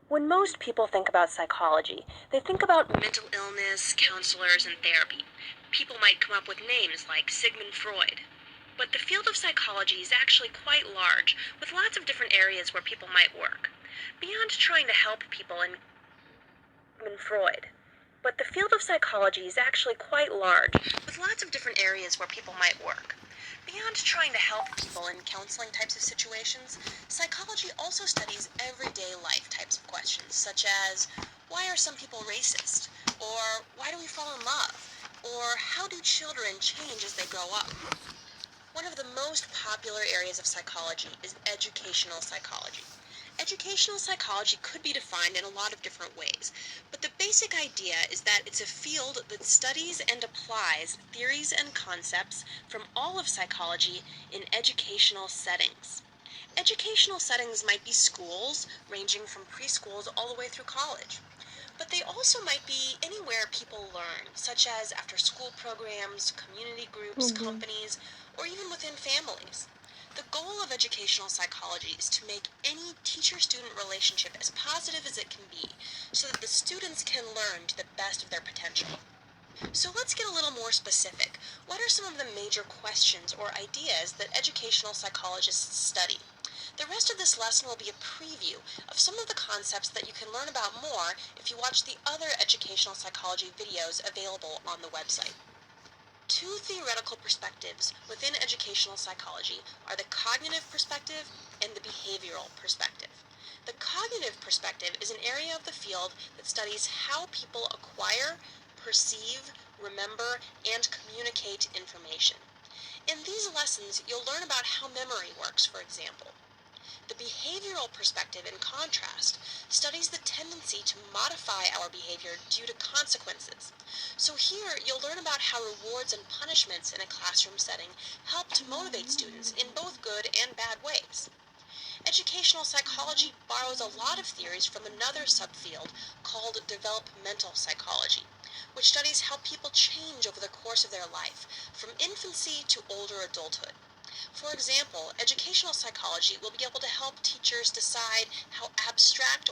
When most people think about psychology, they think about mental illness, counselors, and therapy. People might come up with names like Sigmund Freud. But the field of psychology is actually quite large, with lots of different areas where people might work. Beyond trying to help people in Sigmund Freud. But the field of psychology is actually quite large, with lots of different areas where people might work. Beyond trying to help people in counseling types of situations, psychology also studies everyday life types of questions, such as, why are some people racist? Or, why do we fall in love? Or, how do children change as they grow up? One of the most popular areas of psychology is educational psychology. Educational psychology could be defined in a lot of different ways, but the basic idea is that it's a field that studies and applies theories and concepts from all of psychology in educational settings. Educational settings might be schools, ranging from preschools all the way through college. But they also might be anywhere people learn, such as after-school programs, community groups, companies, or even within families. The goal of educational psychology is to make any teacher-student relationship as positive as it can be, so that the students can learn to the best of their potential. So let's get a little more specific. What are some of the major questions or ideas that educational psychologists study? The rest of this lesson will be a preview of some of the concepts that you can learn about more if you watch the other educational psychology videos available on the website. Two theoretical perspectives within educational psychology are the cognitive perspective and the behavioral perspective. The cognitive perspective is an area of the field that studies how people acquire, perceive, remember, and communicate information. In these lessons, you'll learn about how memory works, for example. The behavioral perspective, in contrast, studies the tendency to modify our behavior due to consequences. So here, you'll learn about how rewards and punishments in a classroom setting help to motivate students in both good and bad ways. Educational psychology borrows a lot of theories from another subfield called developmental psychology, which studies how people change over the course of their life, from infancy to older adulthood. For example, educational psychology will be able to help teachers decide how abstract